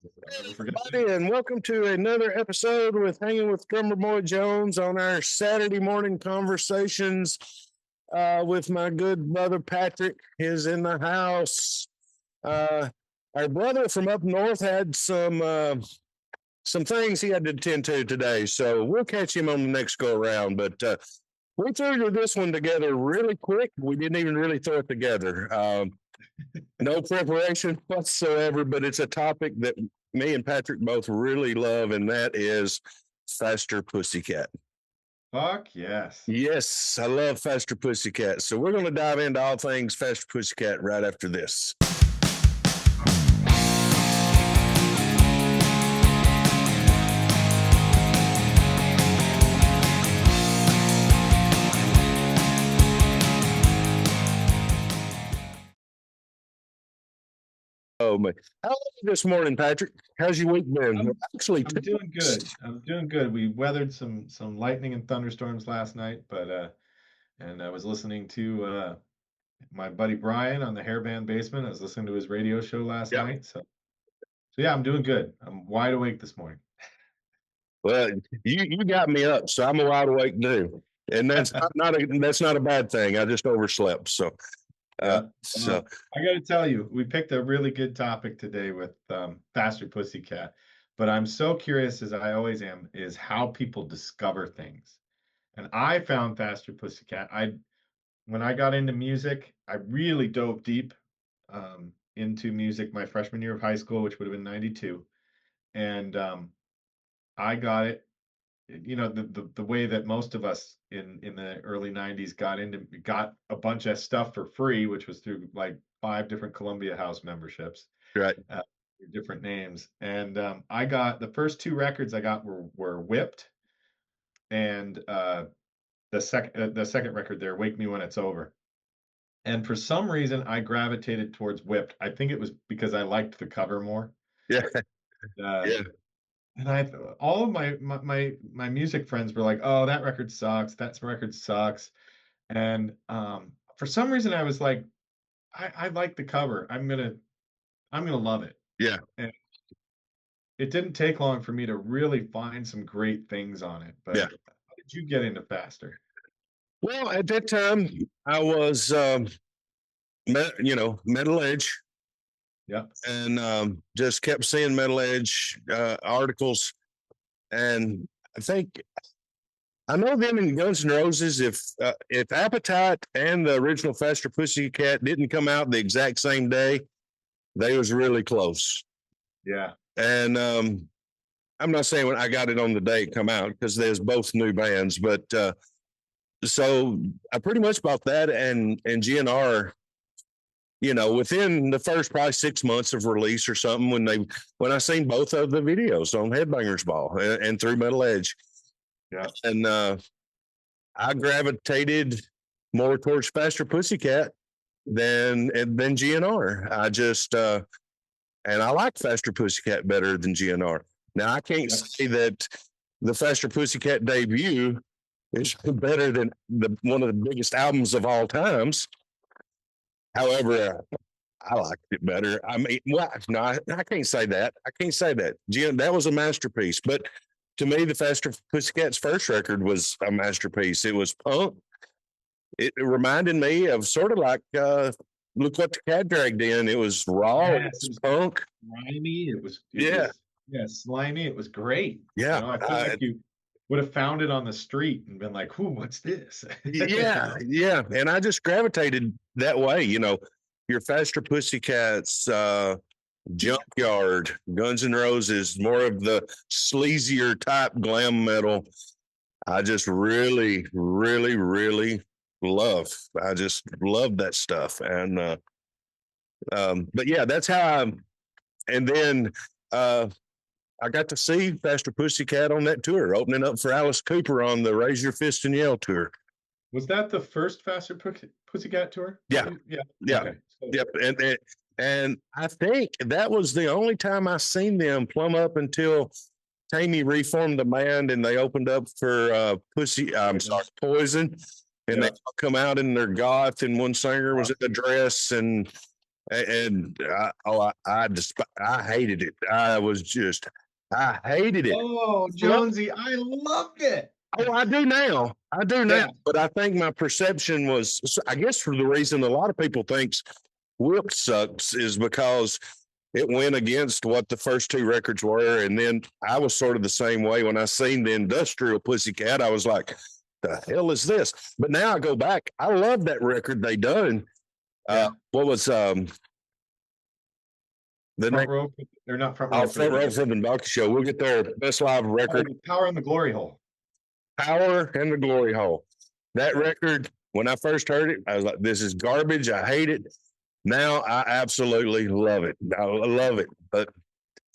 I'll never forget that. Everybody, and welcome to another episode with Hanging with Drummer Boy Jones on our Saturday morning conversations with my good brother Patrick is in the house. Our brother from up north had some things he had to attend to today, so we'll catch him on the next go around. But we threw this one together really quick. We didn't even really throw it together. No preparation whatsoever, but it's a topic that me and Patrick both really love, and that is Faster Pussycat. Fuck yes. Yes, I love Faster Pussycat. So we're going to dive into all things Faster Pussycat right after this. Oh man, how are you this morning, Patrick? How's your week been? I'm doing good. I'm doing good. We weathered some lightning and thunderstorms last night, but and I was listening to my buddy Brian on the Hairband Basement. I was listening to his radio show last Yeah. night. So yeah, I'm doing good. I'm wide awake this morning. Well, you got me up, so I'm wide awake too, and that's not a bad thing. I just overslept, so. Yeah. So I got to tell you, we picked a really good topic today with Faster Pussycat. But I'm so curious, as I always am, is how people discover things. And I found Faster Pussycat. When I got into music, I really dove deep into music my freshman year of high school, which would have been '92, and I got it. You know, the way that most of us in the early '90s got a bunch of stuff for free, which was through like 5 different Columbia House memberships, right, different names. And I got the first 2 records I got were Whipped, and the second record there, Wake Me When It's Over. And for some reason, I gravitated towards Whipped. I think it was because I liked the cover more. yeah, Uh, yeah. and all of my music friends were like, "Oh, that record sucks. That record sucks." And for some reason, I was like, "I like the cover. I'm gonna love it." Yeah. And it didn't take long for me to really find some great things on it. But Yeah. how did you get into Faster? Well, at that time, I was, Metal Edge, Yep. and just kept seeing Metal Edge articles. And I know them in Guns N' Roses. If Appetite and the original Faster Pussycat didn't come out the exact same day, they was really close. Yeah. And I'm not saying when I got it on the day it come out because there's both new bands, but so I pretty much bought that and GNR, within the first probably 6 months of release or something when I seen both of the videos on Headbangers Ball and through Metal Edge. Yeah. And I gravitated more towards Faster Pussycat than GNR. I just and I like Faster Pussycat better than GNR. Now I can't say that the Faster Pussycat debut is better than one of the biggest albums of all times. However, I liked it better. I mean, well, no, I can't say that. I can't say that. That was a masterpiece. But to me, the Faster Pussycat's first record was a masterpiece. It was punk. It reminded me of sort of like Look What the Cat Dragged In. It was raw. Yes, it was punk. Slimy. It was slimy. It was great. Yeah. I feel like you would have found it on the street and been like, "Who? What's this?" Yeah. And I just gravitated that way. Your Faster Pussycats, Junkyard, Guns N' Roses, more of the sleazier type glam metal. I just really, really, really love. I just love that stuff. And but yeah, that's how and then I got to see Faster Pussycat on that tour, opening up for Alice Cooper on the Raise Your Fist and Yell tour. Was that the first Faster Pussycat tour? Yeah. Okay. Yep. And I think that was the only time I seen them plumb up until Tammy reformed the band and they opened up for Poison. And they come out in their goth, and one singer was in the dress, and And I hated it. I hated it. Oh, Well, Jonesy, I loved it. oh, I do now. I do now. Yeah, But I think my perception was, I guess, for the reason a lot of people thinks Whip sucks is because it went against what the first two records were. And then I was sort of the same way when I seen the Industrial Pussycat. I was like, the hell is this? But now I go back. I love that record they done. yeah. What was the name? Front row, or not front Oh, row for the Front Row for the Donkey Show. We'll get there. Best live record, Power in the Glory Hole. Power and the Glory Hole. That record, when I first heard it, I was like, this is garbage. I hate it. Now I absolutely love it. I love it. But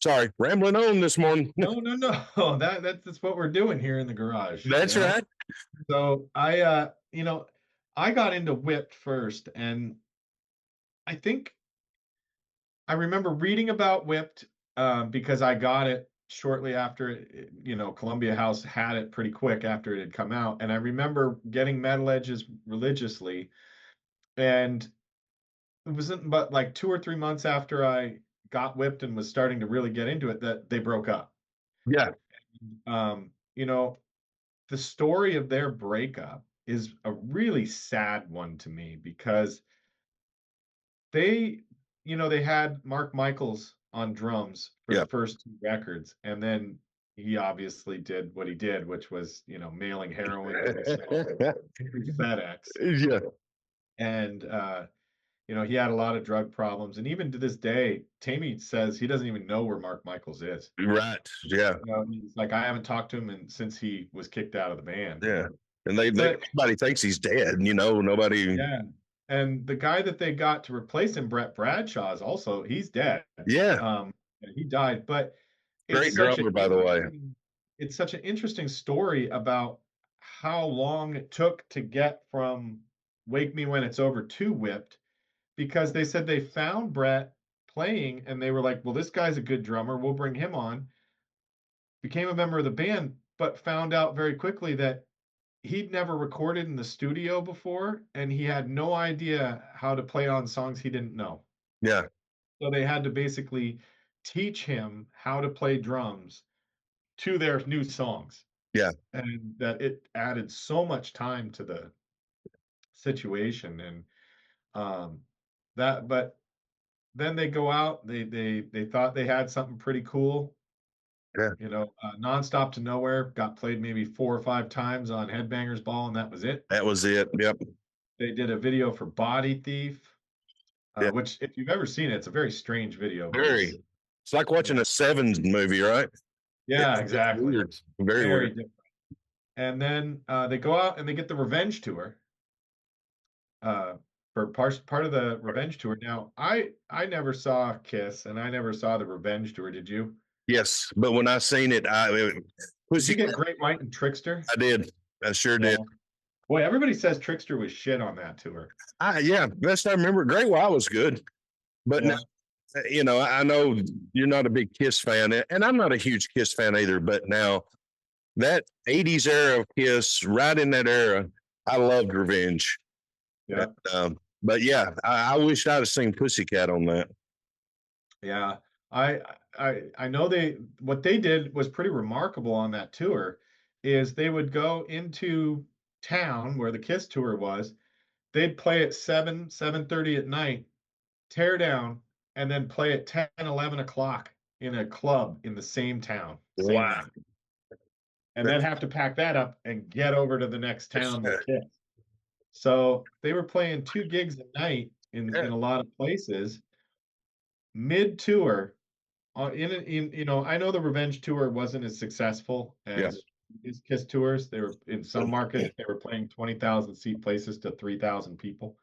sorry, rambling on this morning. No, no, no. That's what we're doing here in the garage, That's right. So I got into Whipped first, and I think I remember reading about Whipped because I got it shortly after Columbia House had it pretty quick after it had come out, and I remember getting Metal Edges religiously, and it wasn't but like 2 or 3 months after I got Whipped and was starting to really get into it that they broke up. Yeah. Um, you know, the story of their breakup is a really sad one to me because they, they had Mark Michaels on drums for the Yeah. first two records, and then he obviously did what he did, which was, mailing heroin to himself through FedEx. Yeah. And he had a lot of drug problems. And even to this day, Tammy says he doesn't even know where Mark Michaels is. Right. Yeah. He's like, I haven't talked to him since he was kicked out of the band. Yeah. And But nobody thinks he's dead, nobody. yeah. And the guy that they got to replace him, Brett Bradshaw, is also he's dead. Yeah. He died. But it's Great such drummer, by the way. it's such an interesting story about how long it took to get from Wake Me When It's Over to Whipped, because they said they found Brett playing and they were like, well, this guy's a good drummer. We'll bring him on. Became a member of the band, but found out very quickly that he'd never recorded in the studio before and he had no idea how to play on songs he didn't know. Yeah. So they had to basically teach him how to play drums to their new songs. Yeah. And that it added so much time to the situation. And but then they go out, they thought they had something pretty cool. Yeah. Nonstop to Nowhere got played maybe 4 or 5 times on Headbangers Ball, and that was it. That was it. Yep. They did a video for Body Thief, Yeah. which, if you've ever seen it, it's a very strange video. Very. It's like watching a Sevens movie, right? Yeah, exactly. Weird. Very weird. Different. And then they go out and they get the Revenge Tour. For part of the Revenge Tour. Now, I never saw Kiss, and I never saw the Revenge Tour. Did you? Yes, but when I seen it, Did you get Great White and Trickster? I did. I sure did. Boy, everybody says Trickster was shit on that tour. Yeah, best I remember, Great White was good, but now, I know you're not a big Kiss fan, and I'm not a huge Kiss fan either. But now that '80s era of Kiss, right in that era, I loved Revenge. Yeah. But yeah, I wish I'd have seen Pussycat on that. Yeah. I know what they did was pretty remarkable on that tour is they would go into town where the Kiss tour was. They'd play at 7:30 at night, tear down, and then play at 10, 11 o'clock in a club in the same town. Same Wow. night. And then have to pack that up and get over to the next town with Kiss. So they were playing 2 gigs a night in a lot of places. Mid-tour, I know the Revenge Tour wasn't as successful as his Kiss tours. They were in some markets, they were playing 20,000 seat places to 3,000 people.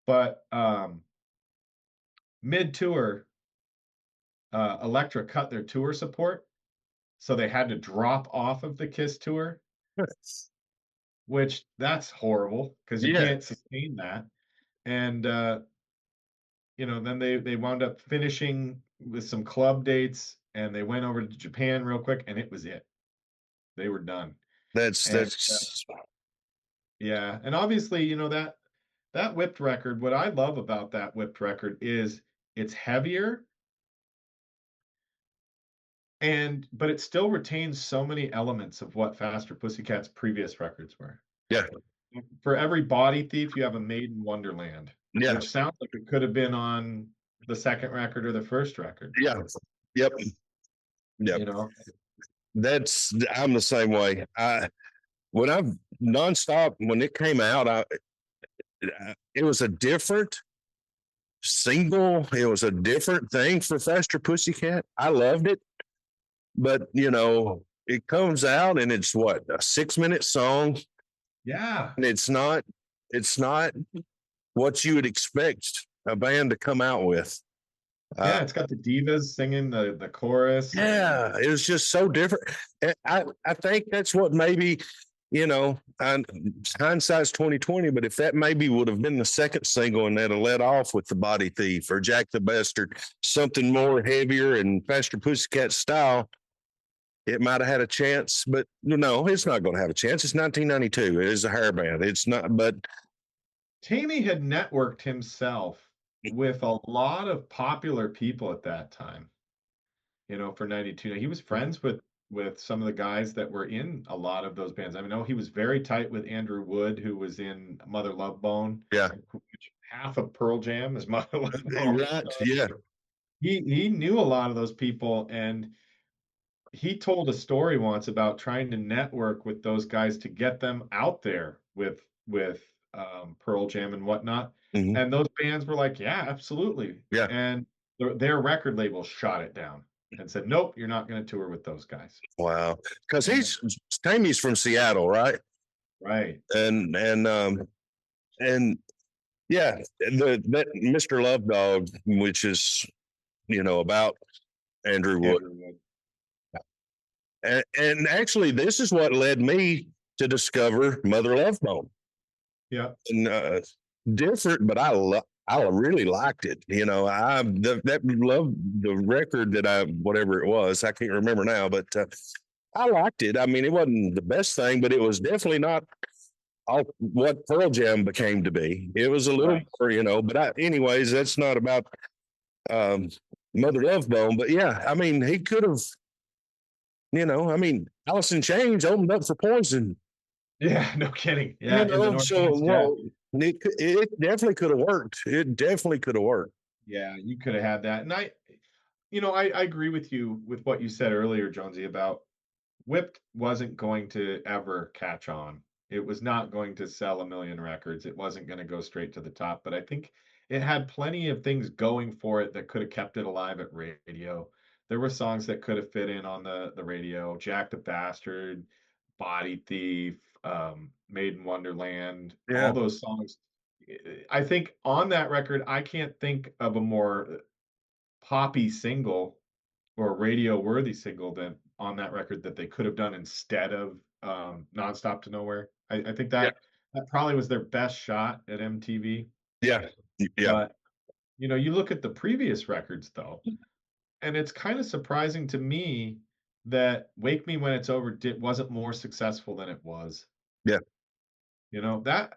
But mid-tour, Elektra cut their tour support, so they had to drop off of the Kiss tour, which that's horrible because you can't sustain that. And then they wound up finishing with some club dates, and they went over to Japan real quick, and it was it. They were done. That's yeah, and obviously, that Whipped record. What I love about that Whipped record is It's heavier, but it still retains so many elements of what Faster Pussycat's previous records were. Yeah. For every Body Thief, you have a Made in Wonderland, Yeah. which sounds like it could have been on the second record or the first record. Yeah. Yep. Yep. You know? I'm the same way. When I've nonstop, when it came out, it was a different single. It was a different thing for Faster Pussycat. I loved it, but it comes out and it's what, a 6-minute song, Yeah. and it's not what you would expect a band to come out with. Yeah, it's got the divas singing the chorus. Yeah, it was just so different. I think that's what maybe, and hindsight's 2020. But if that maybe would have been the second single and that have let off with the Body Thief or Jack the Bastard, something more heavier and Faster Pussycat style, it might have had a chance. But no, it's not going to have a chance. It's 1992. It is a hair band. It's not. But Tammy had networked himself with a lot of popular people at that time. For 92. He was friends with some of the guys that were in a lot of those bands. I know he was very tight with Andrew Wood, who was in Mother Love Bone. yeah, Which half of Pearl Jam is Mother Love Bone. right, yeah, He knew a lot of those people, and he told a story once about trying to network with those guys to get them out there with Pearl Jam and whatnot. hmm, And those bands were like, yeah, absolutely. yeah. And their record label shot it down and said, nope, you're not going to tour with those guys. Wow, because And Tammy's from Seattle, right? right. And yeah, that Mr. Love Dog, which is about Andrew Wood, Andrew Wood. and actually this is what led me to discover Mother Love Bone. Yeah. And different, but I really liked it. That loved the record that whatever it was, I can't remember now, but I liked it. I mean, it wasn't the best thing, but it was definitely not all what Pearl Jam became to be. It was a little Right. more, but anyways, that's not about Mother Love Bone. But yeah, I mean, he could have, Alice in Chains opened up for Poison. Yeah, no kidding. Yeah, in the So Northeast. Yeah. it definitely could have worked. It definitely could have worked. Yeah, you could have had that. And I agree with you with what you said earlier, Jonesy, about Whipped wasn't going to ever catch on. It was not going to sell a million records. It wasn't going to go straight to the top. But I think it had plenty of things going for it that could have kept it alive at radio. There were songs that could have fit in on the radio. Jack the Bastard, Body Thief, Made in Wonderland, Yeah. all those songs. I think on that record, I can't think of a more poppy single or radio worthy single than on that record that they could have done instead of Nonstop to Nowhere. I think Yeah. that probably was their best shot at MTV. Yeah. Yeah. But you look at the previous records though, and it's kind of surprising to me that Wake Me When It's Over wasn't more successful than it was. Yeah.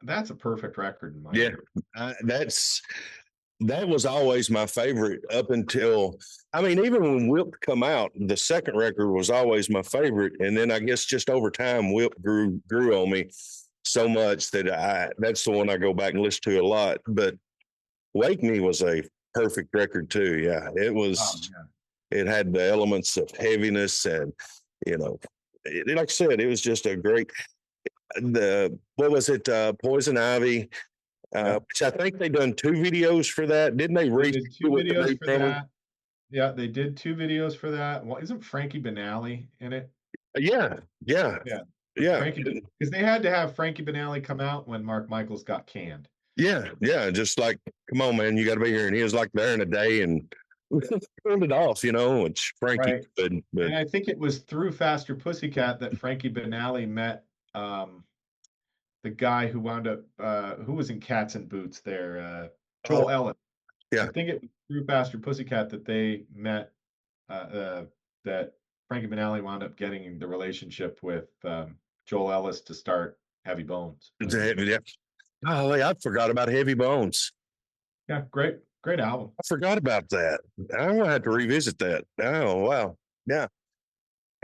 That's a perfect record in my Yeah. opinion. That was always my favorite up until, I mean, even when Whip come out, the second record was always my favorite. And then I guess just over time, Whip grew on me so much that that's the one I go back and listen to a lot. But Wake Me was a perfect record too. Yeah. It was, it had the elements of heaviness and, like I said, it was just a great, what was it? Poison Ivy. Which I think they done 2 videos for that. Didn't they? They did 2 with the videos new for drummer? that. Yeah, they did 2 videos for that. Well, isn't Frankie Banali in it? Yeah, yeah, Yeah. yeah, Because they had to have Frankie Banali come out when Mark Michaels got canned. yeah, yeah. Just like, come on, man, you got to be here. And he was like there in a day and turned it off, which Frankie Right. could. But And I think it was through Faster Pussycat that Frankie Banali met the guy who wound up who was in Cats and Boots there, Joel Ellis. Yeah. I think it was through Faster Pussycat that they met that Frankie Banali wound up getting the relationship with Joel Ellis to start Heavy Bones. yeah. Oh, I forgot about Heavy Bones. Yeah, great Great album. I forgot about that. I'm gonna have to revisit that. Oh wow, yeah.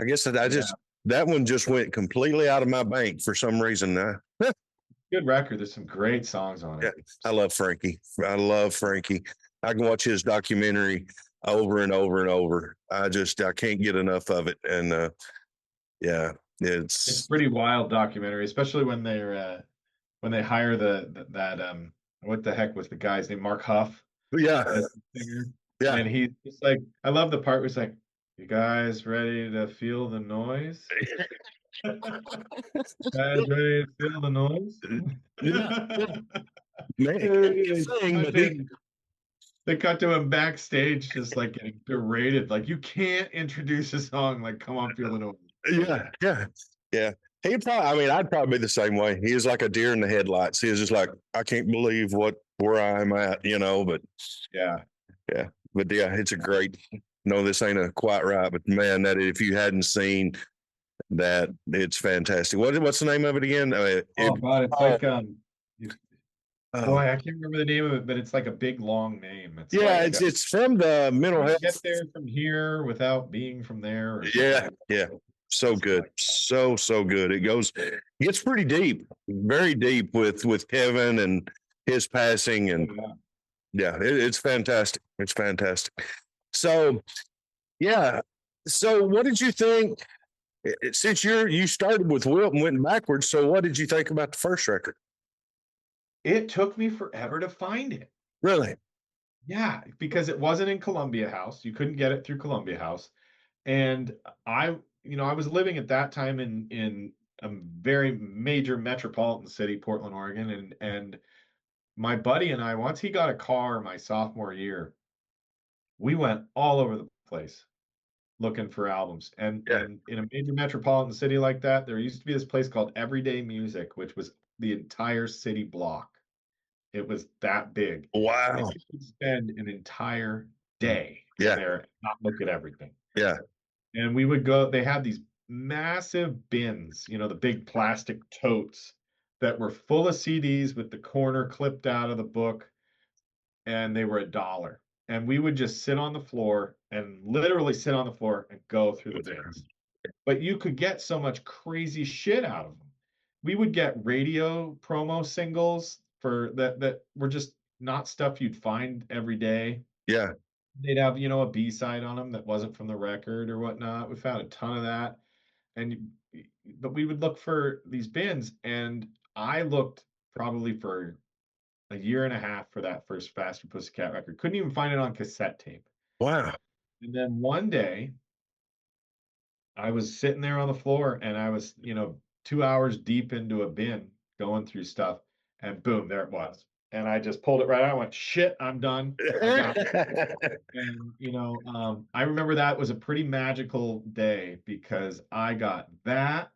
I guess I Yeah. just that one just went completely out of my bank for some reason. Good record. There's some great songs on Yeah, it. I love Frankie. I love Frankie. I can watch his documentary over and over and over. I can't get enough of it. And yeah, It's a it's pretty wild documentary, especially when they hire that what the heck was the guy's name? Mark Huff yeah, as the singer. yeah. And he's just like, I love the part where it's like, you guys ready to feel the noise? Guys ready to feel the noise? Yeah, yeah. Man, can't They sing, cut but to he him, they cut to him backstage just like getting berated. Like, you can't introduce a song like Come On Feel the Noise. yeah, yeah, yeah. He'd probably, I mean, I'd probably be the same way. He was like a deer in the headlights. He was just like, I can't believe where I'm at, but Yeah. yeah, but yeah, it's a great. No, this ain't a quite right, but man, that if you hadn't seen that, it's fantastic. What's the name of it again? Oh God, it's like Oh, boy, I can't remember the name of it, but it's like a big long name. It's yeah, like it's from the mental can't get health. there from here without being from there or something Yeah, like yeah, so something good, like so good. Gets pretty deep, very deep with Kevin and his passing, that. and Yeah. yeah, it's fantastic. It's fantastic. So yeah, so what did you think? Since you started with Wilt and went backwards, so what did you think about the first record? It took me forever to find it. Really? Yeah, because it wasn't in Columbia House. You couldn't get it through Columbia House. And I was living at that time in a very major metropolitan city, Portland, Oregon, and my buddy and I, once he got a car my sophomore year, we went all over the place looking for albums. Yeah. And in a major metropolitan city like that, there used to be this place called Everyday Music, which was the entire city block. It was that big. And Wow. you could spend an entire day in Yeah. there and not look at everything. Yeah. And we would go, they had these massive bins, the big plastic totes that were full of CDs with the corner clipped out of the book, and they were $1. And we would just sit on the floor and literally sit on the floor and go through the bins. But you could get so much crazy shit out of them. We would get radio promo singles for that were just not stuff you'd find every day. Yeah. They'd have, a B-side on them that wasn't from the record or whatnot. We found a ton of that. And but we would look for these bins, and I looked probably for a year and a half for that first Faster Pussycat record. Couldn't even find it on cassette tape. Wow. And then one day I was sitting there on the floor and I was, 2 hours deep into a bin going through stuff, and boom, there it was. And I just pulled it right out. I went, shit, I'm done. I got it. And, I remember that was a pretty magical day because I got that.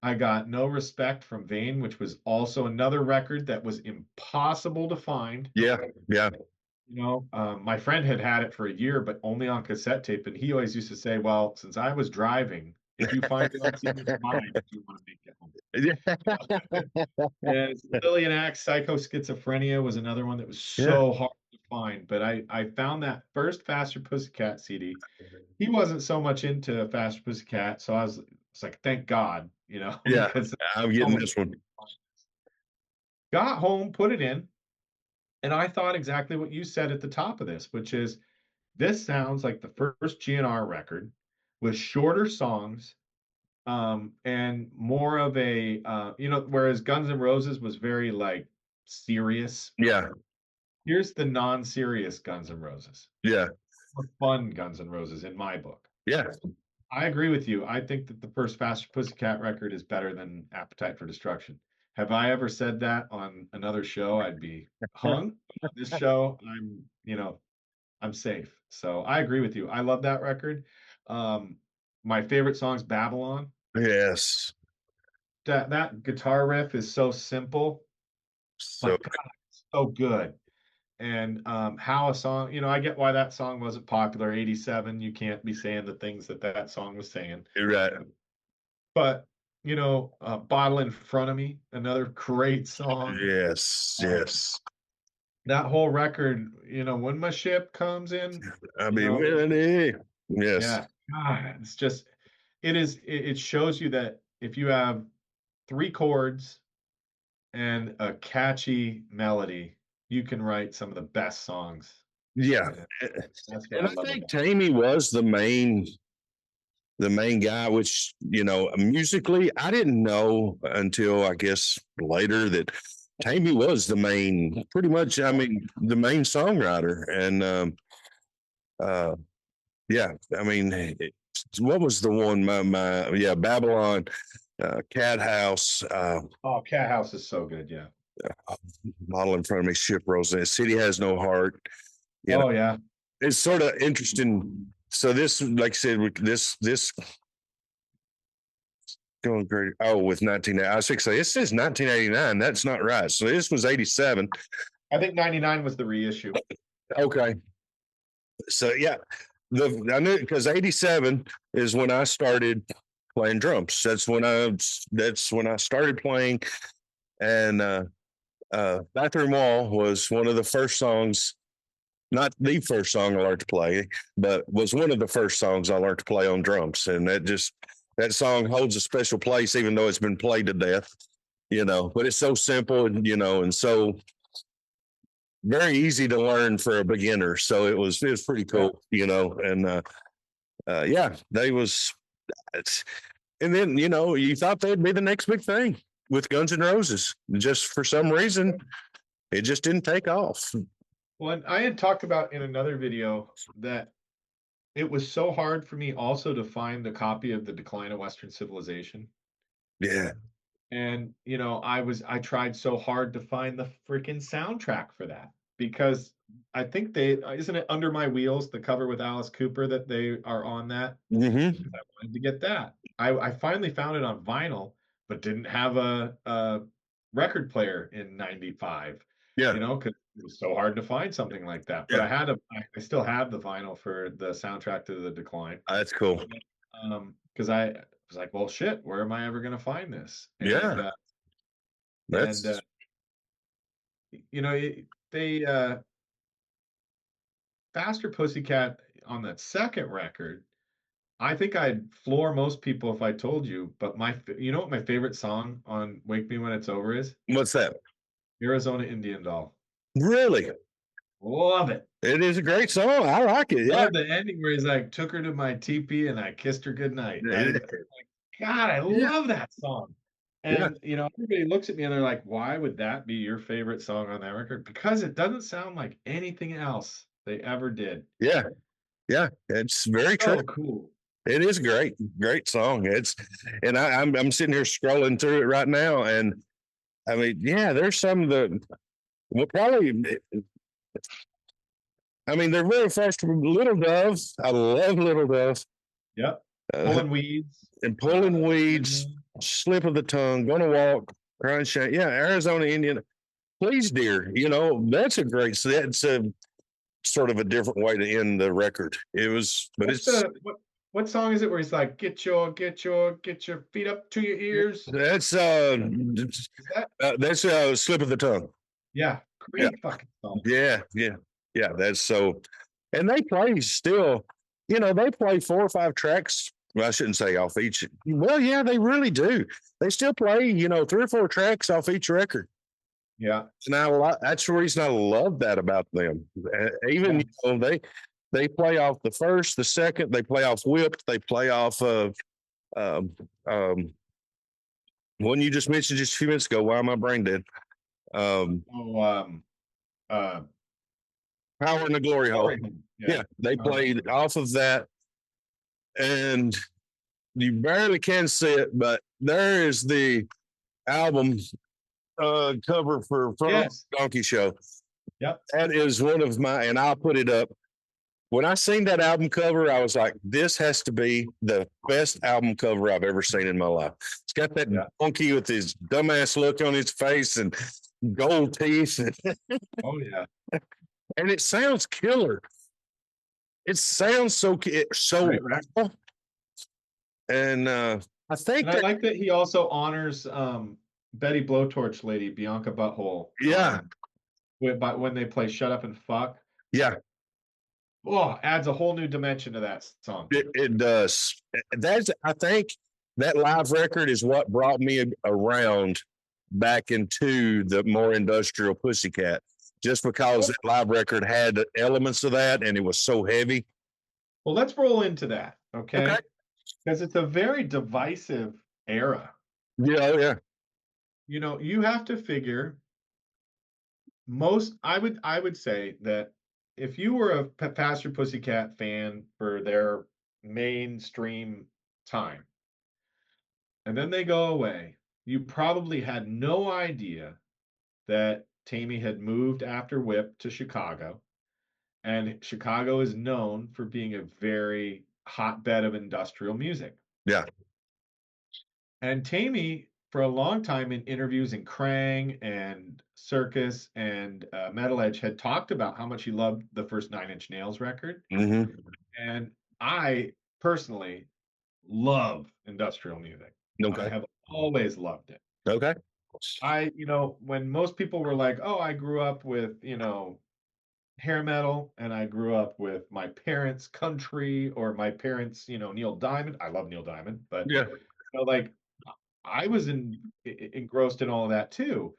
I got No Respect from Vane, which was also another record that was impossible to find. Yeah. Yeah. My friend had it for a year, but only on cassette tape. And he always used to say, well, since I was driving, if you find it on CD, it's mine if you want to make it home. And Lillian Axe, Psycho Schizophrenia was another one that was Yeah. so hard to find. But I found that first Faster Pussycat CD. He wasn't so much into Faster Pussycat, so I was like, thank God, Yeah. because I'm getting this one. got home, put it in, and I thought exactly what you said at the top of this, which is this sounds like the first GNR record with shorter songs, and more of a whereas Guns N' Roses was very like serious. Yeah. Here's the non-serious Guns N' Roses, Yeah. more fun Guns N' Roses in my book. Yeah. I agree with you. I think that the first Faster Pussycat record is better than Appetite for Destruction. Have I ever said that on another show? I'd be hung. On this show, I'm safe. So I agree with you. I love that record. My favorite song's Babylon. Yes. That guitar riff is so simple, So but God, it's so good. And how a song, I get why that song wasn't popular. 87, you can't be saying the things that song was saying. you're right. But Bottle in Front of Me, another great song. Yes. Um, Yes. that whole record, when my ship comes in, I you mean, know, really, yes, yeah, God, it's just, it shows you that if you have three chords and a catchy melody, you can write some of the best songs. yeah. And that's what And I I love think about Tammy was the main guy, which, musically, I didn't know until I guess later that Tammy was the main, pretty much, I it. mean, the main songwriter. And uh, yeah, I mean, what was the one? Yeah, Babylon, Cat House, Oh, Cat House is so good, yeah. model in front of me, Ship Rosa, City Has No Heart. You know, Oh, yeah. it's sort of interesting. So this, like I said, this going great. Oh, with 19, I was say it says 1989. That's not right. So this was 87. I think 99 was the reissue. Okay. So yeah, I knew because 87 is when I started playing drums. That's when I started playing, and Bathroom Wall was one of the first songs, not the first song I learned to play, but was one of the first songs I learned to play on drums. And that song holds a special place, even though it's been played to death, but it's so simple and so very easy to learn for a beginner. So it was pretty Yeah. cool, and yeah, they was, and then, you thought they'd be the next big thing with Guns N' Roses. Just for some reason, it just didn't take off. Well, and I had talked about in another video that it was so hard for me also to find a copy of The Decline of Western Civilization. Yeah. And, I tried so hard to find the freaking soundtrack for that because I think isn't it Under My Wheels, the cover with Alice Cooper, that they are on that? Mm-hmm. I wanted to get that. I finally found it on vinyl, but didn't have a record player in '95. Yeah. Because it was so hard to find something like that. But Yeah. I still have the vinyl for the soundtrack to The Decline. That's cool. Because I was like, well, shit, where am I ever going to find this? And Yeah. uh, and That's you know, they Faster Pussycat on that second record. I think I'd floor most people if I told you, but you know what my favorite song on Wake Me When It's Over is? what's that? Arizona Indian Doll. Really? Love it. It is a great song. I like it. Yeah. Love the ending where he's like, took her to my teepee and I kissed her goodnight. Yeah. God, I Yeah. love that song. Yeah. And everybody looks at me and they're like, why would that be your favorite song on that record? Because it doesn't sound like anything else they ever did. Yeah. Yeah. It's very true. So cool. It is a great song. And I'm sitting here scrolling through it right now, and I mean, yeah, there's some of the, well, probably, I mean, they're very fast. Little Dove, I love Little Dove. Yep. Uh, Pulling weeds. and Pulling Weeds, Mhm. Slip of the Tongue, Gonna Walk, Crying Shame. Yeah, Arizona Indian. Please, dear, that's a great. So that's a sort of a different way to end the record. It was, but What's it's what song is it where he's like, get your feet up to your ears? that's Is that that's Slip of the Tongue. yeah, Yeah, great fucking song. yeah. That's so, and they play still. They play 4 or 5 tracks. Well, I shouldn't say off each. Well, yeah, they really do. They still play, 3 or 4 tracks off each record. Yeah. And that's the reason I love that about them. Even Yeah. they play off the first, the second. They play off Whipped. They play off of um, um, one you just mentioned just a few minutes ago. Why am I brain dead? Oh, uh, Power in the Glory Hole. Yeah. Yeah, they played off of that, and you barely can see it, but there is the album cover for Yes. Donkey Show. Yep. That is one of and I'll put it up. When I seen that album cover, I was like, this has to be the best album cover I've ever seen in my life. It's got that donkey with his dumbass look on his face and gold teeth. Oh yeah. And it sounds killer. It sounds so Right. real. And I think And I like that he also honors Betty Blowtorch lady, Bianca Butthole. Yeah. but when they play "Shut Up and Fuck," Yeah, oh, adds a whole new dimension to that song. it does. That's I think that live record is what brought me around back into the more industrial Pussycat. Just because that live record had elements of that and it was so heavy. Well, let's roll into that, Okay. okay? Because it's a very divisive era. Yeah, yeah. You have to figure I would say that if you were a Faster Pussycat fan for their mainstream time, and then they go away, you probably had no idea that Tammy had moved after Whip to Chicago, and Chicago is known for being a very hotbed of industrial music. Yeah. And Tammy, for a long time in interviews in Krang and Circus and Metal Edge, had talked about how much he loved the first Nine Inch Nails record. Mm-hmm. And I personally love industrial music. I Okay. have always loved it. Okay. When most people were like, oh, I grew up with, hair metal and I grew up with my parents' country or my parents, Neil Diamond. I love Neil Diamond, but Yeah. like I was engrossed in all of that too.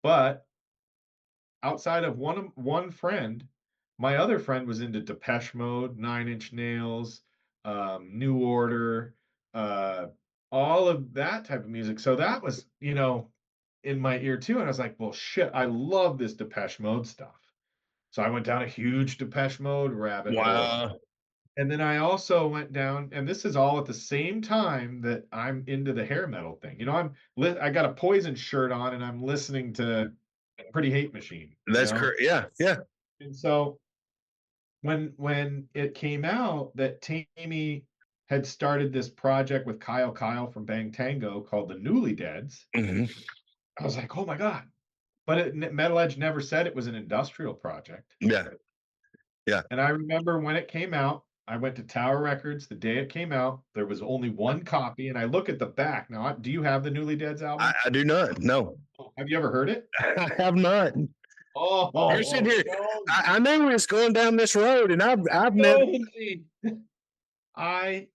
But outside of one friend, my other friend was into Depeche Mode, Nine Inch Nails, New Order, uh, all of that type of music. So that was, in my ear too. And I was like, well, shit, I love this Depeche Mode stuff. So I went down a huge Depeche Mode rabbit hole. Wow. And then I also went down, and this is all at the same time that I'm into the hair metal thing. I got a Poison shirt on, and I'm listening to Pretty Hate Machine. That's correct. Yeah. Yeah. And so when it came out that Tammy had started this project with Kyle from Bang Tango called the Newly Deads, Mm-hmm. I was like, oh my god! But Metal Edge never said it was an industrial project. Yeah. Yeah. And I remember when it came out, I went to Tower Records the day it came out. There was only one copy, and I look at the back. Now, do you have the Newly Deads album? I do not. No, Have you ever heard it? I have not. You're sitting Oh, here. I knew we was going down this road, and I've never. Jonesy. I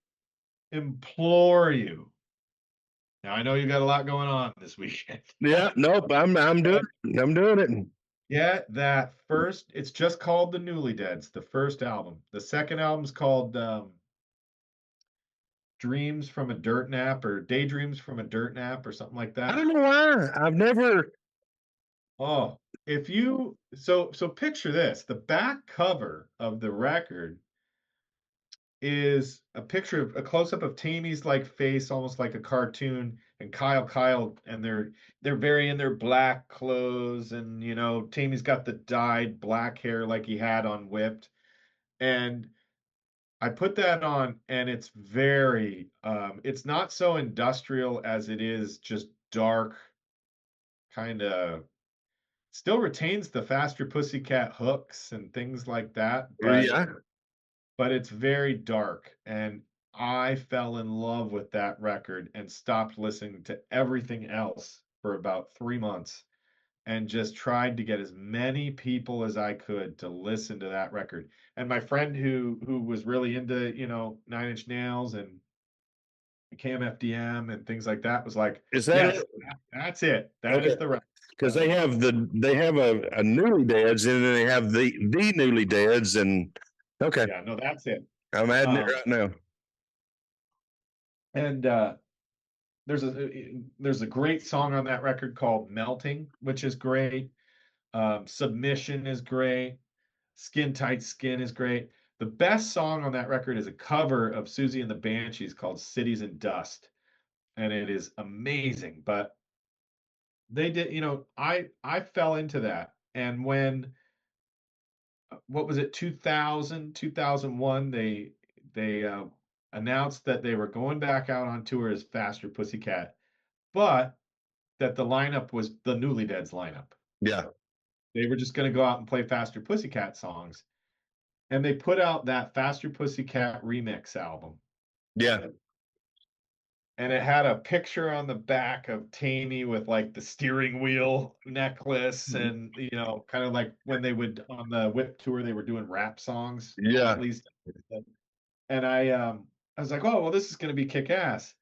implore you. Now, I know you got a lot going on this weekend. Yeah. Nope. I'm doing it. I'm doing it. Get that first. It's just called the Newly Deads, the first album. The second album's called Dreams from a Dirt Nap or Daydreams from a Dirt Nap or something like I that. don't know why. I've never. Oh, if you so picture this, the back cover of the record is a picture of a close-up of Tammy's like face, almost like a cartoon, and Kyle, and they're very in their black clothes, and Tammy's got the dyed black hair like he had on Whipped. And I put that on, and it's not so industrial as it is just dark, kind of still retains the Faster Pussycat hooks and things like that, Yeah. but it's very dark. And I fell in love with that record and stopped listening to everything else for about 3 months and just tried to get as many people as I could to listen to that record. And my friend who was really into, Nine Inch Nails and KMFDM and things like that was like, Is that yes, it? that's it. That Okay. is the record. Because they have a newly deads and then they have the newly deads and okay, Yeah, no, that's it. I'm adding it Um, right now. and there's a great song on that record called "Melting," which is great. "Submission" is great. "Skin Tight Skin" is great. The best song on that record is a cover of Susie and the Banshees called "Cities in Dust," and it is amazing. But they did, I fell into that, and when what was it, 2000, 2001, they announced that they were going back out on tour as Faster Pussycat, but that the lineup was the Newly Deads lineup. Yeah. They were just going to go out and play Faster Pussycat songs, and they put out that Faster Pussycat remix album. Yeah. and it had a picture on the back of Tammy with like the steering wheel necklace, and kind of like when they would on the Whip tour, they were doing rap songs, at Yeah. least. And I was like, oh well, this is going to be kick ass.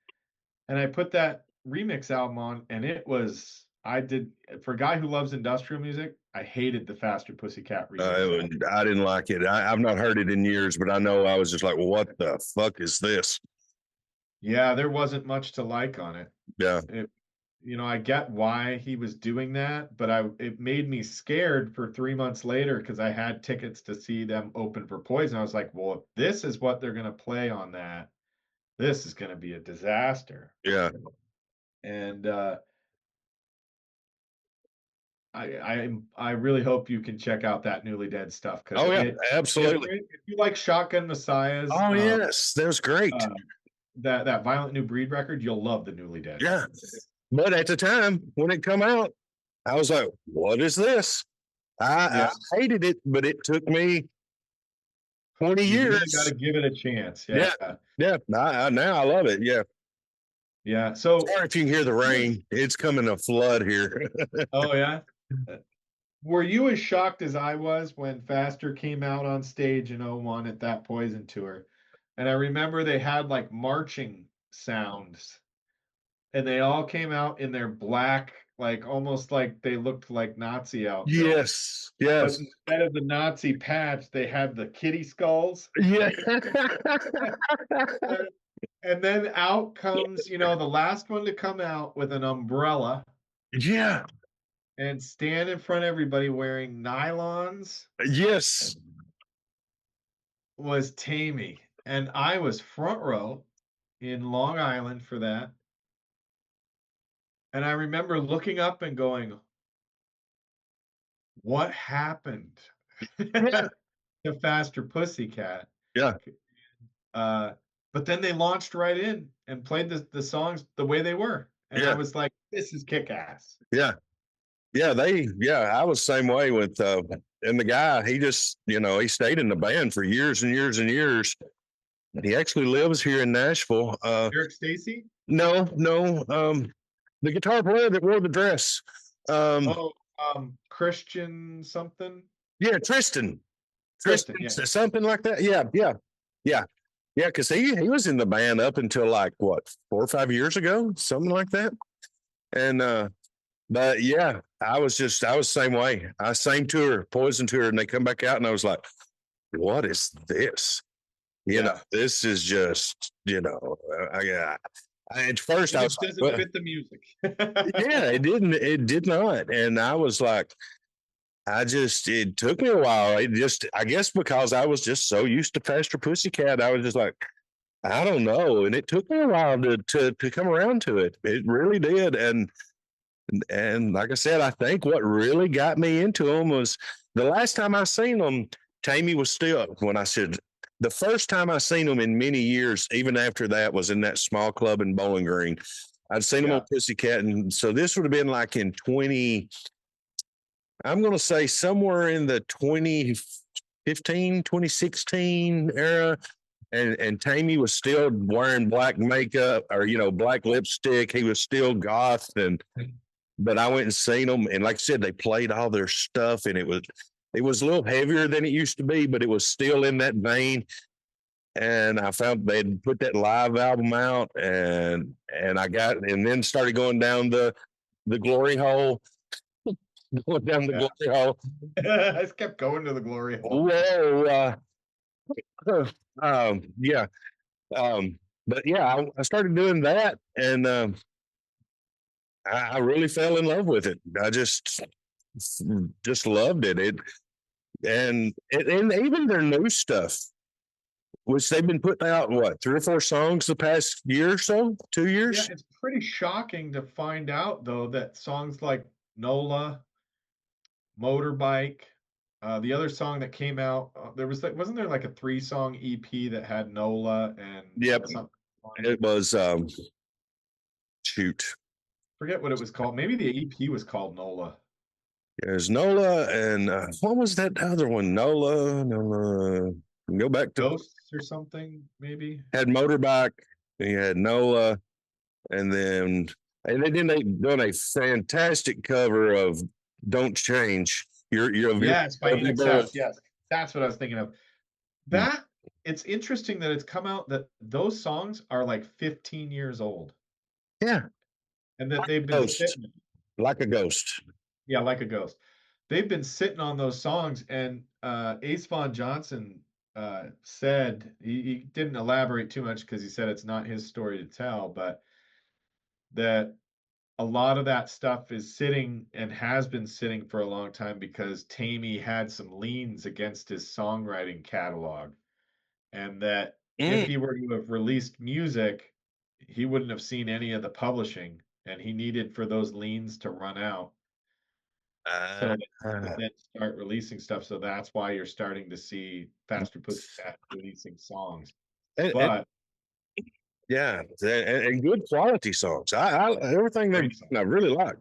And I put that remix album on, and it was I did for a guy who loves industrial music, I hated the Faster Pussycat remix album. I didn't like it. I've not heard it in years, but I know I was just like, well, what the fuck is this? Yeah, there wasn't much to like on it. Yeah. It I get why he was doing that, but it made me scared for 3 months later because I had tickets to see them open for Poison. I was like, well, if this is what they're gonna play on that, this is gonna be a disaster. Yeah. And I really hope you can check out that Newly Dead stuff because Oh, yeah. it's Absolutely. different. If you like Shotgun Messiahs, Oh, yes. That was great. That Violent New Breed record, you'll love the Newly Dead. Yeah. But at the time when it come out, I was like, what is this? I hated it, but it took me 20 You years. really got to give it a chance. Yeah. Yeah. Now I love it. Yeah. Yeah. So, Sorry if you can hear the rain. It's coming a flood here. oh yeah. Were you as shocked as I was when Faster came out on stage in '01 at that Poison tour? And I remember they had like marching sounds, and they all came out in their black, like almost like they looked like Nazi outfits. Yes. But Yes. instead of the Nazi patch, they had the kitty skulls. Yeah. And then out comes, the last one to come out with an umbrella Yeah. and stand in front of everybody wearing nylons Yes. was Tammy. And I was front row in Long Island for that. And I remember looking up and going, what happened Yeah. to Faster Pussycat? Yeah. But then they launched right in and played the songs the way they were. And I Yeah. was like, this is kick ass. Yeah. Yeah. I was the same way with, and the guy, he just, he stayed in the band for years and years and years. He actually lives here in Nashville. Eric Stacy? No, no. The guitar player that wore the dress. Um, Oh, Christian something? yeah, Tristan. Tristan, yeah. Something like that. Yeah, yeah, yeah, yeah. Because he was in the band up until like what 4 or 5 years ago, something like that. And but yeah, I was the same way. Same tour, Poison tour, and they come back out, and I was like, what is this? This is just at first, I was doesn't like, fit the music. yeah, it did not. And I was like, it took me a while. I guess because I was just so used to Faster Pussycat, I was just like, I don't know. And it took me a while to come around to it. It really did. And like I said, I think what really got me into them was the last time I seen them, Tammy was still, when I said, the first time I seen them in many years, even after that, was in that small club in Bowling Green. I'd seen them on Pussycat. And so this would have been like in I'm going to say somewhere in the 2015, 2016 era. And Tammy was still wearing black makeup or, black lipstick. He was still goth. But I went and seen them. And like I said, they played all their stuff, and it was a little heavier than it used to be, but it was still in that vein. And I found they'd put that live album out, and then started going down the glory hole, going down the glory hole. I just kept going to the glory hole. Whoa, yeah. But yeah, I started doing that, and I really fell in love with it. I just loved it. And even their new stuff, which they've been putting out, what, 3 or 4 songs the past year or so, 2 years? Yeah, it's pretty shocking to find out, though, that songs like NOLA, Motorbike, the other song that came out, wasn't there like a 3-song EP that had NOLA and Yep. something? It was, shoot. Forget what it was called. Maybe the EP was called NOLA. There's NOLA, and what was that other one? NOLA. Go back to Ghosts or something, maybe. Had Motorbike. He had NOLA. and then they done a fantastic cover of "Don't Change." Your Yeah, it's by Lovely Boy. NXS. Yes, that's what I was thinking of. That it's interesting that it's come out that those songs are like 15 years old Yeah, and that they've been ghost, sitting. like a ghost. Yeah, like a ghost. They've been sitting on those songs, and Ace Von Johnson said he didn't elaborate too much because he said it's not his story to tell, but that a lot of that stuff is sitting and has been sitting for a long time because Tammy had some liens against his songwriting catalog, and that if Mm. he were to have released music, he wouldn't have seen any of the publishing, and he needed for those liens to run out so Uh, that he could then start releasing stuff. So that's why you're starting to see Faster Pussycat releasing songs. and But yeah, and good quality songs. Everything they've great songs. done, I really like.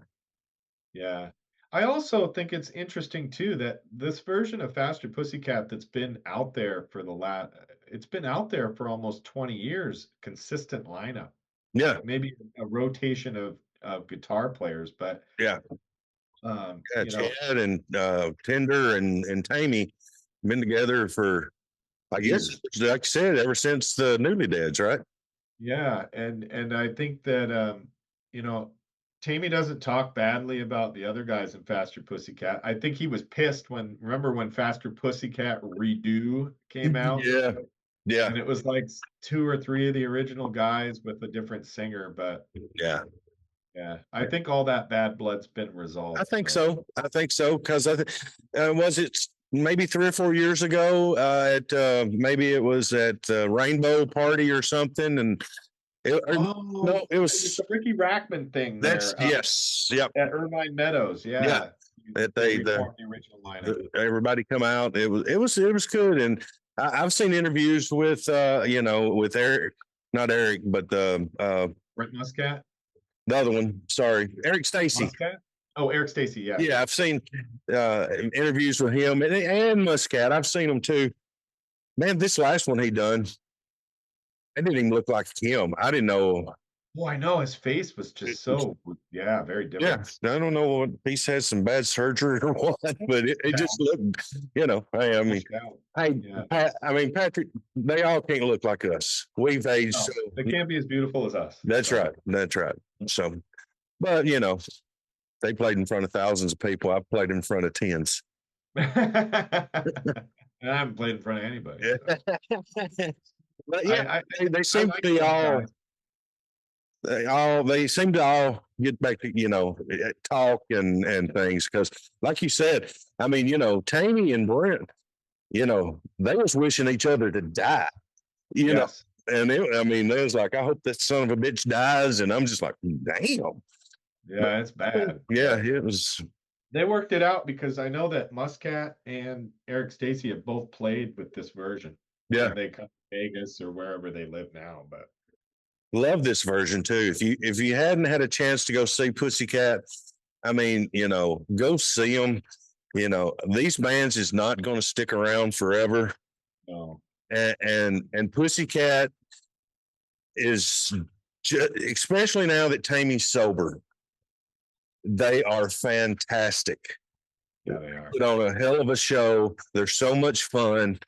Yeah. I also think it's interesting too that this version of Faster Pussycat that's been out there for the last it's been out there for almost 20 years, consistent lineup. Yeah, Maybe a rotation of guitar players, but yeah, yeah. you know, Chad and Tender and Tammy been together for, I guess, years. like I said, ever since the Newly Deads, right? Yeah, and I think that you know, Tammy doesn't talk badly about the other guys in Faster Pussycat. I think he was pissed when remember when Faster Pussycat Redo came out Yeah, yeah, and it was like two or three of the original guys with a different singer, but yeah. yeah, I think all that bad blood's been I resolved. think So so. I think so because was it maybe 3 or 4 years ago at maybe it was at Rainbow Party or something, and oh, no, it it was was the Ricky Rackman thing that's there yes, yep, at Irvine Meadows. yeah. Yeah, That they they reformed the original lineup. everybody come out. It was good, and I've seen interviews with with Eric, not Eric, but Brent Muscat. the other one. Sorry, Eric Stacy. Muscat? Oh, Eric Stacy. Yeah, Yeah, yeah. I've seen interviews with him and Muscat. I've seen them too. Man, this last one he done, it didn't even look like him. I didn't know. Oh, I know his face was just so, yeah, very Yeah, different. I don't know what he's had some bad surgery or what, but it Yeah, just looked, hey, I mean, washed out. hey, Yeah. I mean, Patrick, they all can't look like us. We've aged. No, So they can't be as beautiful as us. that's So. right. That's right. So, but they played in front of thousands of people. I've played in front of tens. And I haven't played in front of anybody. So. But yeah, I, I, they I seem to like be those guys. they seem to all get back to talk and things because, like you said, I mean, Tammy and Brent, they was wishing each other to die, you know, Yes. and I mean, they was like, I hope that son of a bitch dies, and I'm just like, damn. But Yeah, it's bad. yeah, But it was. they worked it out because I know that Muscat and Eric Stacy have both played with this version Yeah, when they come to Vegas or wherever they live now. But love this version too. If you hadn't had a chance to go see Pussycat, I mean, go see them. These bands is not going to stick around forever, no. and Pussycat is especially now that Tammy's sober, they are fantastic. Yeah, they are. Put on a hell of a show. They're so much fun.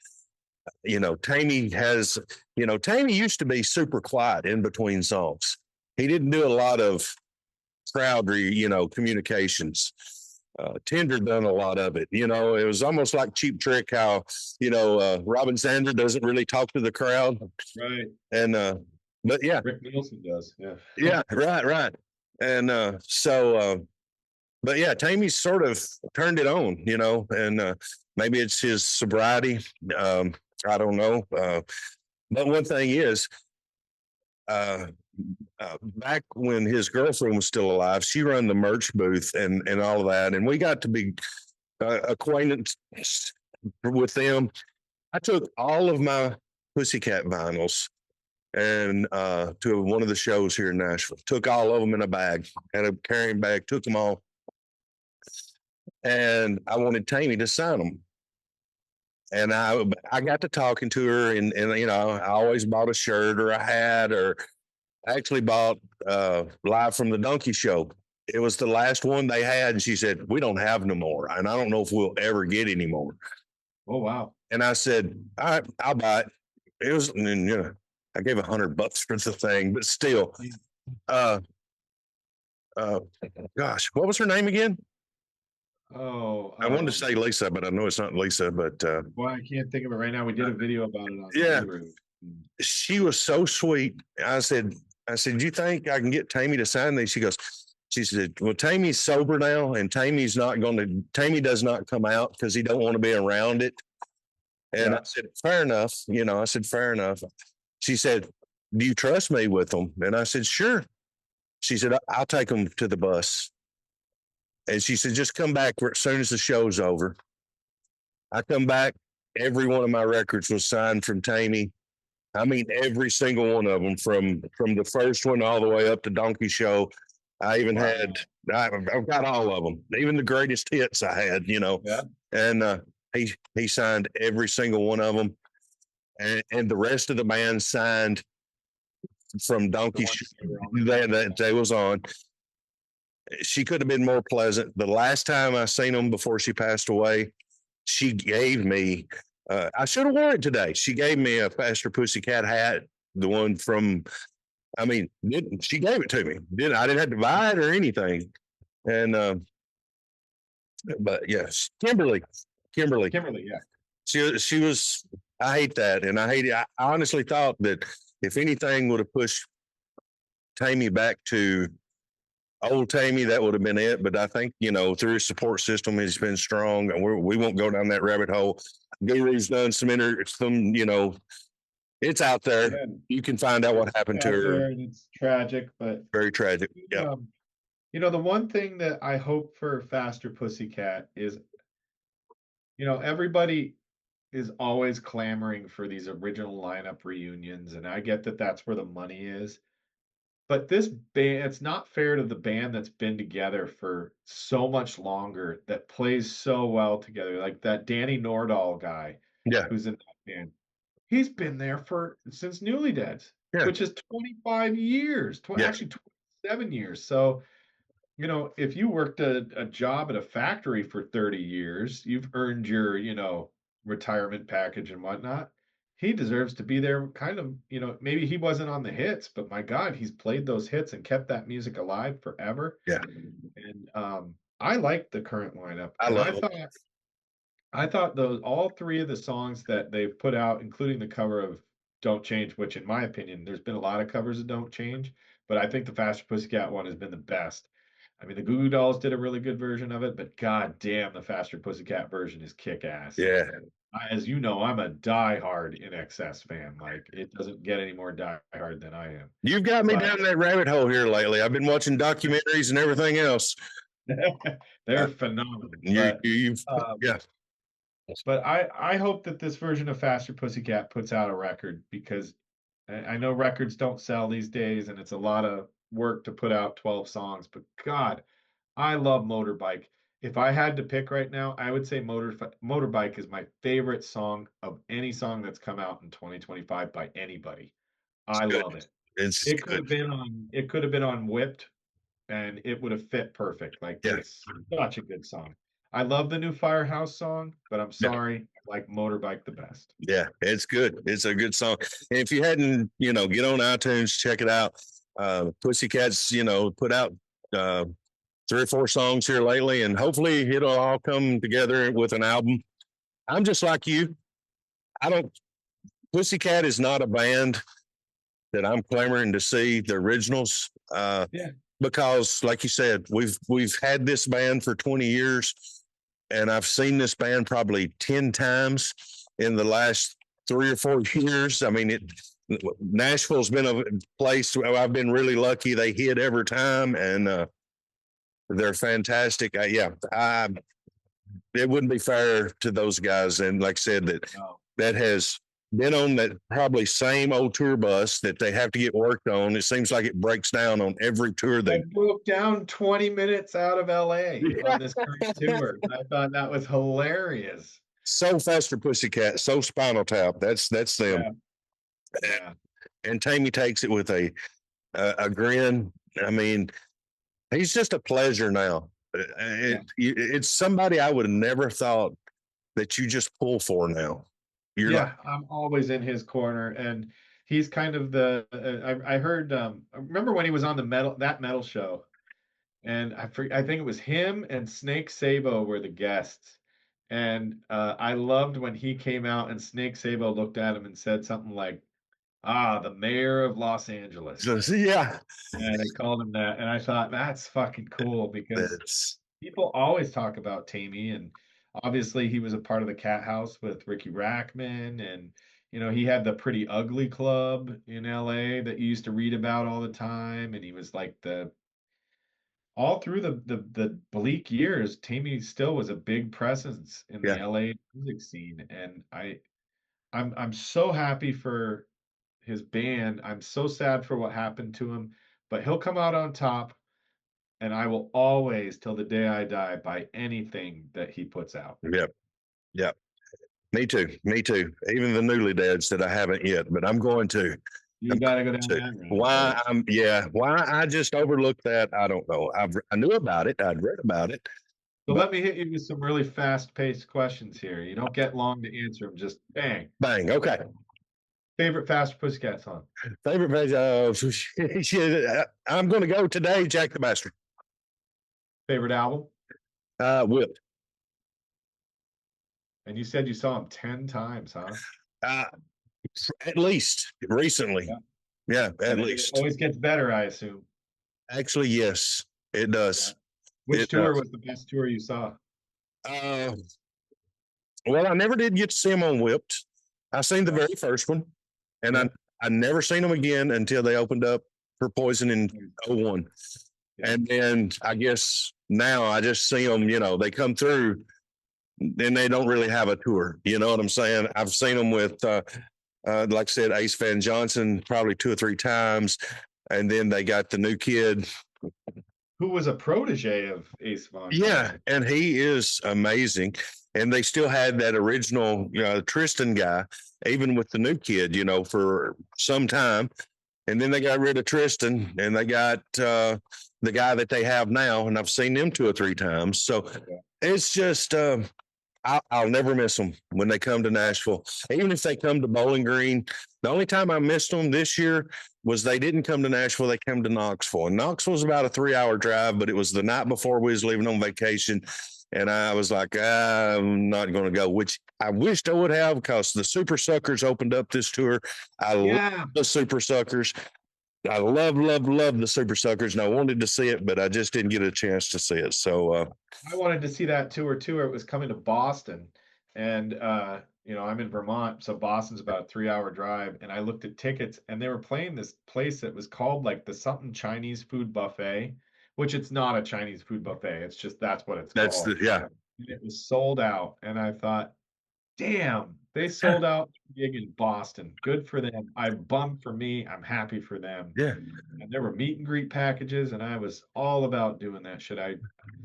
Tammy used to be super quiet in between songs. He didn't do a lot of crowd, communications. Tender done a lot of it. It was almost like Cheap Trick, how Robin Zander doesn't really talk to the crowd, Right. and but yeah, Rick Nielsen does. Yeah. yeah, right, and but yeah, Tammy's sort of turned it on, and maybe it's his sobriety. I don't know, but one thing is, uh, back when his girlfriend was still alive, she ran the merch booth and all of that, and we got to be acquainted with them. I took all of my Pussycat vinyls and to one of the shows here in Nashville. Took all of them in a bag, had a carrying bag, took them all, and I wanted Tammy to sign them. And I got to talking to her, and I always bought a shirt or a hat, or I actually bought live from the Donkey Show. It was the last one they had, and she said, "We don't have no more, and I don't know if we'll ever get any more." Oh wow. And I said, "All right, I'll buy it." It was, and, you know, I gave $100 for the thing, but still, uh, uh, gosh, what was her name again? Oh, I wanted to say Lisa, but I know it's not Lisa. But well, I can't think of it right now. We did a video about it on yeah, Guru. she was so sweet. I said, "Do you think I can get Tammy to sign these?" She said, "Well, Tammy's sober now, and Tammy's not going to. Tammy does not come out because he don't want to be around it." And I Yeah. said, "Fair enough." You know, I said, "Fair enough." She said, "Do you trust me with them?" And I said, "Sure." She said, "I'll take them to the bus." And she said, "Just come back as soon as the show's over." I come back. Every one of my records was signed from Tammy. I mean, every single one of them, from the first one all the way up to Donkey Show. I even Wow. had, I've got all of them, even the greatest hits I had, you know. Yeah. And he signed every single one of them, and the rest of the band signed from Donkey Show that day was on. She could have been more pleasant. The last time I seen them before she passed away, she gave me. I should have worn it today. She gave me a Faster Pussycat hat, the one from. I mean, she gave it to me. I didn't have to buy it or anything. And but yes, Kimberly. Kimberly, yeah. She was. I hate that, and I hate it. I honestly thought that if anything would have pushed Tammy back to old Tammy, that would have been it. But I think, you know, through his support system, he's been strong, and we won't go down that rabbit hole. Guru's done some, you know, it's out there. Yeah. You can find out what happened to her. And it's tragic, but Very tragic. Yeah. you know, the one thing that I hope for Faster Pussycat is, you know, everybody is always clamoring for these original lineup reunions, and I get that that's where the money is. But this band, it's not fair to the band that's been together for so much longer, that plays so well together. Like that Danny Nordahl guy Yeah. who's in that band. He's been there since Newly Deads, Yeah. which is 25 years, Yeah. actually 27 years. So, you know, if you worked a job at a factory for 30 years, you've earned your, you know, retirement package and whatnot. He deserves to be there, kind of, you know, maybe he wasn't on the hits, but my God, he's played those hits and kept that music alive forever. Yeah. And I like the current lineup. I And love it. I thought those all three of the songs that they've put out, including the cover of Don't Change, which in my opinion, there's been a lot of covers of Don't Change, but I think the Faster Pussycat one has been the best. I mean, the Goo Goo Dolls did a really good version of it, but god damn, the Faster Pussycat version is kick ass. Yeah. As you know, I'm a diehard In Excess fan. Like, it doesn't get any more diehard than I am. You've got me But down that rabbit hole here lately. I've been watching documentaries and everything else. they're phenomenal. Yeah. But I hope that this version of Faster Pussycat puts out a record, because I know records don't sell these days, and it's a lot of work to put out 12 songs. But God, I love Motorbike. If I had to pick right now, I would say Motorbike is my favorite song of any song that's come out in 2025 by anybody. I love it. It could have been on Whipped, and it would have fit perfect. Like, Yeah. it's such a good song. I love the new Firehouse song, but I'm sorry, I like Motorbike the best. Yeah, it's good. It's a good song. And if you hadn't, you know, get on iTunes, check it out. Pussycats, you know, put out 3 or 4 songs here lately, and hopefully it'll all come together with an album. I'm just like you. Pussycat is not a band that I'm clamoring to see the originals. Because, like you said, we've had this band for 20 years, and I've seen this band probably 10 times in the last 3 or 4 years. I mean, Nashville's been a place where I've been really lucky. They hit every time, and they're fantastic. It wouldn't be fair to those guys. And like I said, that has been on that probably same old tour bus that they have to get worked on. It seems like it breaks down on every tour. They broke down 20 minutes out of LA on this current tour. I thought that was hilarious. So Faster Pussycat, so Spinal Tap. That's them. Yeah. And Tammy takes it with a a grin. I mean, he's just a pleasure now. Yeah. It's somebody I would have never thought that you just pull for now. You're like, Yeah, I'm always in his corner, and he's kind of the. I heard. I remember when he was on the metal show, and I think it was him and Snake Sabo were the guests, and I loved when he came out and Snake Sabo looked at him and said something like, "Ah, the mayor of Los Angeles." yeah, And he called him that, and I thought that's fucking cool because that's people always talk about Tammy, and obviously he was a part of the Cat House with Ricky Rackman, and he had the Pretty Ugly Club in LA that you used to read about all the time, and he was like the all through the bleak years, Tammy still was a big presence in the yeah, LA music scene, and I'm so happy for his band. I'm so sad for what happened to him, but he'll come out on top, and I will always, till the day I die, buy anything that he puts out. yeah, yeah. Me too. Me too. Even the newly dads that I haven't yet, but I'm going to. You I'm got to go down going to. that road, Why buddy. why I just overlooked that, I don't know. I knew about it. I'd read about it, So but let me hit you with some really fast-paced questions here. You don't get long to answer them, just bang. bang. Okay. Favorite Faster Pussycat song? Favorite page. I'm going to go today. Jack the Bastard. Favorite album? Whipped. And you said you saw him 10 times, huh? Uh, at least recently. Yeah. Yeah, at And it least. always gets better, I assume. Actually, yes, it Yeah. does. Which It tour does. was the best tour you saw? Uh, well, I never did get to see them on Whipped. I seen the Yeah. very first one, and Yeah. I never seen them again until they opened up for Poison in '01. Yeah. And then I guess now I just see them, they come through, and they don't really have a tour. You know what I'm saying? I've seen them with, like I said, Ace Van Johnson probably 2 or 3 times. And then they got the new kid. Who was a protege of Ace Von Yeah, Johnson. and he is amazing. And they still had that original Tristan guy, even with the new kid, for some time. And then they got rid of Tristan, and they got the guy that they have now, and I've seen them 2 or 3 times. So Yeah. it's just I'll never miss them when they come to Nashville. Even if they come to Bowling Green, the only time I missed them this year was they didn't come to Nashville. They came to Knoxville. And Knoxville's about a 3-hour drive, but it was the night before we was leaving on vacation. And I was like, I'm not going to go, which I wished I would have because the Super Suckers opened up this tour. I love Yeah. the Super Suckers. I love, love, love the Super Suckers, and I wanted to see it, but I just didn't get a chance to see it. So, I wanted to see that tour too. It was coming to Boston, and I'm in Vermont, so Boston's about a 3-hour drive. And I looked at tickets, and they were playing this place that was called like the something Chinese food buffet, which it's not a Chinese food buffet. It's just that's what it's that's called. yeah. And it was sold out, and I thought, damn, they sold out a gig in Boston. Good for them. I'm bummed for me. I'm happy for them. Yeah. And there were meet and greet packages, and I was all about doing that. And I'm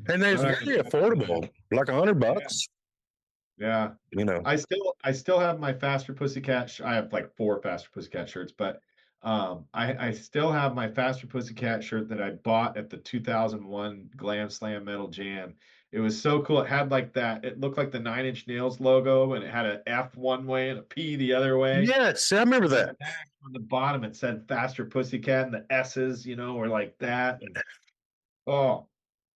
it's not gonna very affordable, like Yeah, $100, yeah. you know. I still have my Faster Pussycat. I have like 4 Faster Pussycat shirts, but I still have my Faster Pussycat shirt that I bought at the 2001 Glam Slam Metal Jam. It was so cool. It had like that. It looked like the Nine Inch Nails logo, and it had an F one way and a P the other way. Yes, I remember On the that. back, on the bottom, it said Faster Pussycat, and the S's, were like that. And oh,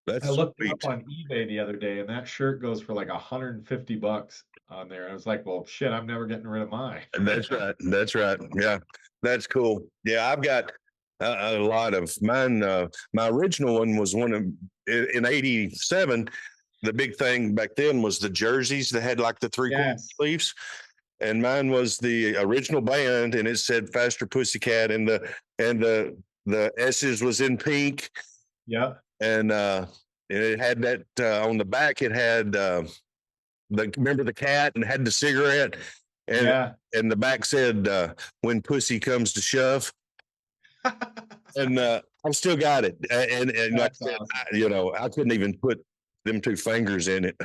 I That's looked it up sweet. on eBay the other day, and that shirt goes for like $150 on there. I was like, well, shit, I'm never getting rid of mine. That's right. That's right. Yeah, that's cool. Yeah, I've got a lot of mine. My original one was one of in '87. The big thing back then was the jerseys that had like the 3/4 Yes. sleeves, and mine was the original band, and it said Faster Pussycat, and the S's was in pink, Yep. and it had that on the back. It had remember the cat and had the cigarette, and Yeah. the back said when pussy comes to shove, and I've still got it, and like That's I said, awesome. I couldn't even put them 2 fingers in it.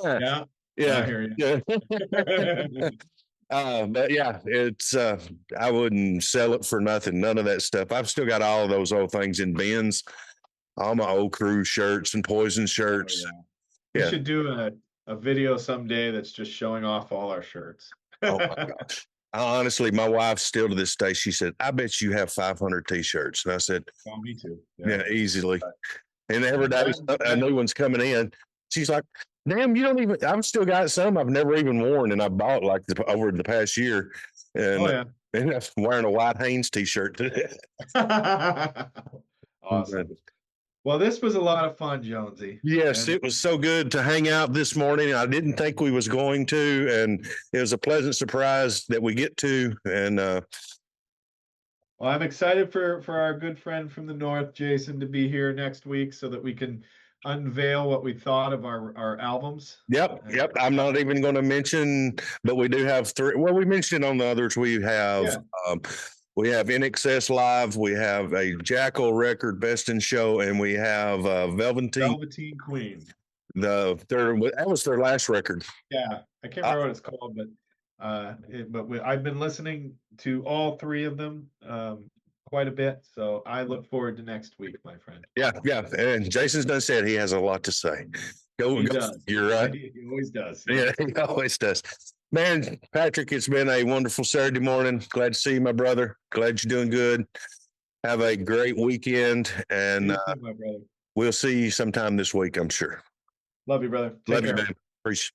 Yeah. I Yeah, hear you. yeah. But yeah, it's I wouldn't sell it for nothing. None of that stuff. I've still got all of those old things in bins. All my old crew shirts and poison Oh shirts. yeah. We Yeah. should do a video someday that's just showing off all our shirts. Oh my gosh. Honestly, my wife still to this day, she said, I bet you have 500 t-shirts. And I said, Oh, me too. Yeah. yeah, easily. But, And yeah. every day a new one's coming in. She's like, damn, you don't even, I've still got some I've never even worn. And I bought like over the past year. Oh And, yeah. and I'm wearing a white Hanes t-shirt today. Awesome. Well, this was a lot of fun, Jonesy. Yes, And it was so good to hang out this morning. I didn't think we was going to, and it was a pleasant surprise that we get to. And well, I'm excited for our good friend from the north, Jason, to be here next week so that we can unveil what we thought of our albums. yep, yep. I'm not even going to mention, but we do have three. Well, we mentioned on the others. Yeah, Um, we have In Excess Live. We have a Jackal record, Best in Show, and we have Velveteen. Velveteen Queen. That was their last record. Yeah, I can't Uh, remember what it's called, but I've been listening to all three of them quite a bit, so I look forward to next week, my friend. yeah, yeah. And Jason's done said he has a lot to say. He Go. does. You're right. He always does. Yeah, he always does. Man, Patrick, it's been a wonderful Saturday morning. Glad to see you, my brother. Glad you're doing good. Have a great weekend, and You too, my brother. we'll see you sometime this week, I'm sure. Love you, brother. Take Love you, care. man. Appreciate